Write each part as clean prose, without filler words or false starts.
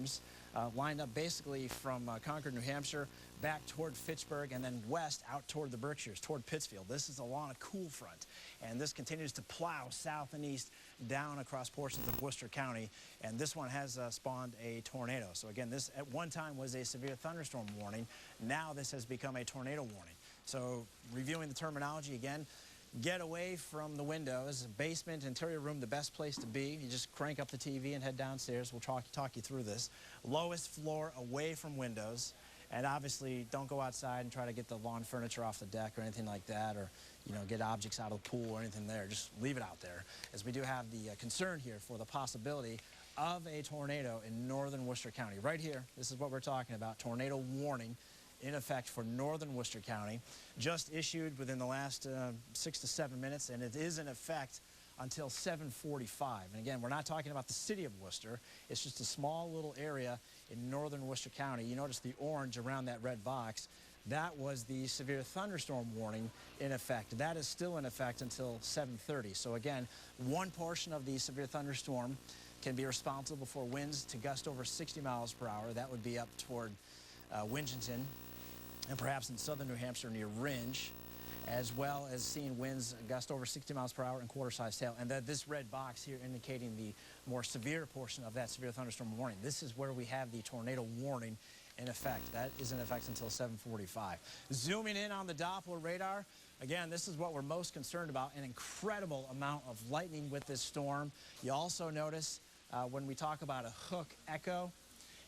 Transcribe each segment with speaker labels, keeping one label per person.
Speaker 1: thunderstorms lined up basically from Concord, New Hampshire, back toward Fitchburg, and then west out toward the Berkshires, toward Pittsfield. This is along a cool front, and this continues to plow south and east down across portions of Worcester County, and this one has spawned a tornado. So again, this at one time was a severe thunderstorm warning. Now this has become a tornado warning. So reviewing the terminology again, get away from the windows. Basement, interior room, the best place to be. You just crank up the TV and head downstairs. We'll talk you through this. Lowest floor, away from windows. And obviously, don't go outside and try to get the lawn furniture off the deck or anything like that, or get objects out of the pool or anything there. Just leave it out there, as we do have the concern here for the possibility of a tornado in northern Worcester County. Right here, this is what we're talking about, tornado warning in effect for northern Worcester County, just issued within the last 6 to 7 minutes, and it is in effect until 7:45. And again, we're not talking about the city of Worcester. It's just a small little area in northern Worcester County. You notice the orange around that red box. That was the severe thunderstorm warning in effect. That is still in effect until 7:30. So again, one portion of the severe thunderstorm can be responsible for winds to gust over 60 miles per hour. That would be up toward Winchton and perhaps in southern New Hampshire near Ringe, as well as seeing winds gust over 60 miles per hour and quarter-sized hail. And that this red box here indicating the more severe portion of that severe thunderstorm warning. This is where we have the tornado warning in effect. That is in effect until 7:45. Zooming in on the Doppler radar, again, this is what we're most concerned about, an incredible amount of lightning with this storm. You also notice when we talk about a hook echo,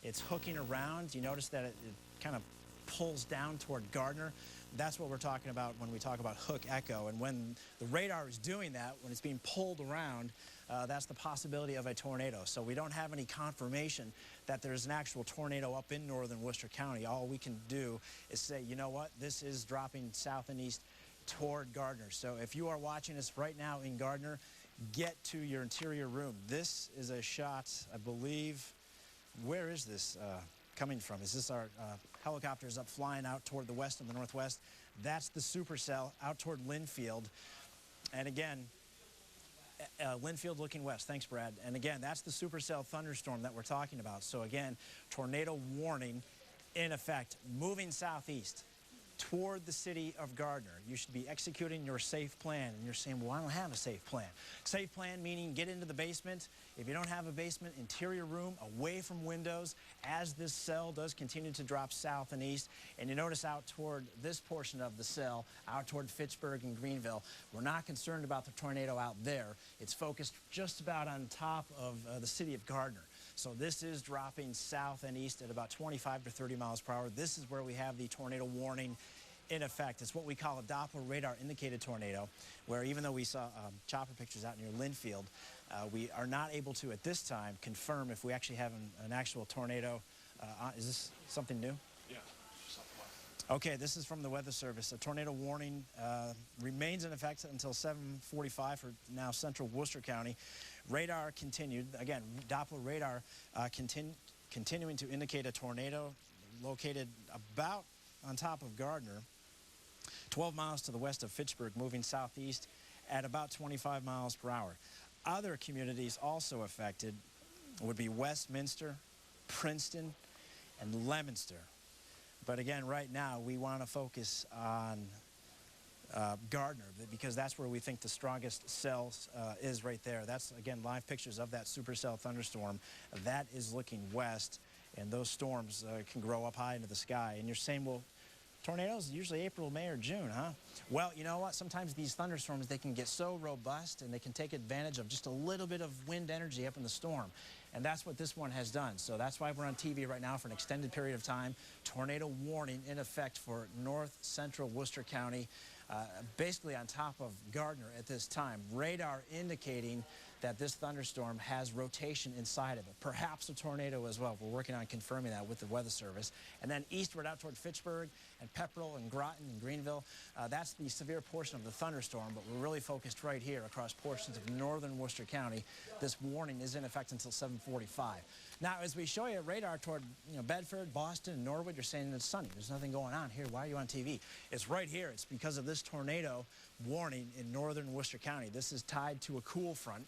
Speaker 1: it's hooking around. You notice that it kind of pulls down toward Gardner. That's what we're talking about when we talk about hook echo. And when the radar is doing that, when it's being pulled around, that's the possibility of a tornado. So we don't have any confirmation that there's an actual tornado up in northern Worcester County. All we can do is say, you know what, this is dropping south and east toward Gardner. So if you are watching us right now in Gardner, get to your interior room. This is a shot, I believe. Where is this coming from? Is this our helicopters up flying out toward the west and the northwest? That's the supercell out toward Linfield. And again, Linfield looking west. Thanks, Brad. And again, that's the supercell thunderstorm that we're talking about. So again, tornado warning in effect, moving southeast toward the city of Gardner. You should be executing your safe plan. And you're saying, well, I don't have a safe plan. Safe plan meaning get into the basement. If you don't have a basement, interior room, away from windows, as this cell does continue to drop south and east. And you notice out toward this portion of the cell, out toward Fitchburg and Greenville, we're not concerned about the tornado out there. It's focused just about on top of the city of Gardner. So this is dropping south and east at about 25 to 30 miles per hour. This is where we have the tornado warning in effect. It's what we call a Doppler radar indicated tornado, where even though we saw chopper pictures out near Linfield, we are not able to at this time confirm if we actually have an actual tornado. Is this something new?
Speaker 2: Yeah.
Speaker 1: Okay, this is from the Weather Service. A tornado warning remains in effect until 7:45 for now central Worcester County. Radar continued. Again, Doppler radar continuing to indicate a tornado located about on top of Gardner, 12 miles to the west of Fitchburg, moving southeast at about 25 miles per hour. Other communities also affected would be Westminster, Princeton, and Leominster. But again, right now, we want to focus on Gardner, because that's where we think the strongest cell is right there. That's, again, live pictures of that supercell thunderstorm. That is looking west, and those storms can grow up high into the sky. And you're saying, well, tornadoes usually April, May, or June, huh? Well, you know what? Sometimes these thunderstorms, they can get so robust, and they can take advantage of just a little bit of wind energy up in the storm. And that's what this one has done. So that's why we're on TV right now for an extended period of time. Tornado warning in effect for north central Worcester County, basically on top of Gardner at this time. Radar indicating that this thunderstorm has rotation inside of it, perhaps a tornado as well. We're working on confirming that with the Weather Service. And then eastward out toward Fitchburg and Pepperell and Groton and Greenville, that's the severe portion of the thunderstorm, but we're really focused right here across portions of northern Worcester County. This warning is in effect until 7:45. Now, as we show you radar toward Bedford, Boston, and Norwood, you're saying it's sunny. There's nothing going on here. Why are you on TV? It's right here. It's because of this tornado warning in northern Worcester County. This is tied to a cool front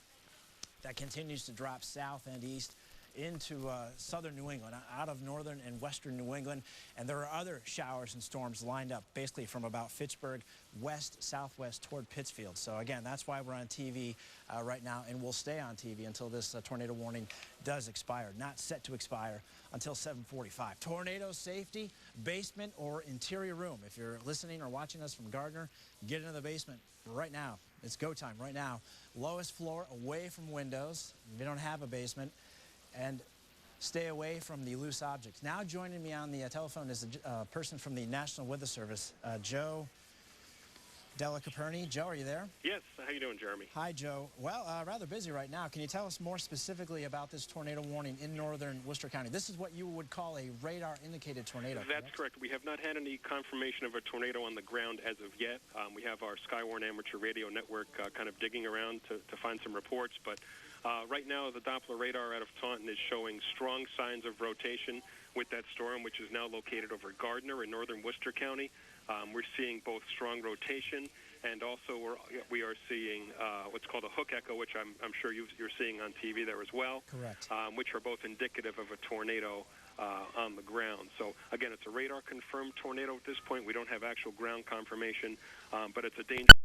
Speaker 1: that continues to drop south and east into southern New England, out of northern and western New England. And there are other showers and storms lined up, basically from about Fitchburg west, southwest toward Pittsfield. So again, that's why we're on TV right now, and we'll stay on TV until this tornado warning does expire. Not set to expire until 7:45. Tornado safety, basement or interior room. If you're listening or watching us from Gardner, get into the basement right now. It's go time right now. Lowest floor, away from windows. If you don't have a basement, and stay away from the loose objects. Now joining me on the telephone is a person from the National Weather Service, Joe Della Caperni. Joe, are you there?
Speaker 2: Yes. How you doing, Jeremy?
Speaker 1: Hi, Joe. Well, rather busy right now. Can you tell us more specifically about this tornado warning in northern Worcester County? This is what you would call a radar-indicated tornado.
Speaker 2: That's correct. We have not had any confirmation of a tornado on the ground as of yet. We have our Skywarn amateur radio network kind of digging around to find some reports, but right now the Doppler radar out of Taunton is showing strong signs of rotation with that storm, which is now located over Gardner in northern Worcester County. We're seeing both strong rotation, and also we are seeing what's called a hook echo, which I'm sure you're seeing on TV there as well.
Speaker 1: Correct.
Speaker 2: Which are both indicative of a tornado on the ground. So again, it's a radar confirmed tornado at this point. We don't have actual ground confirmation, but it's a dangerous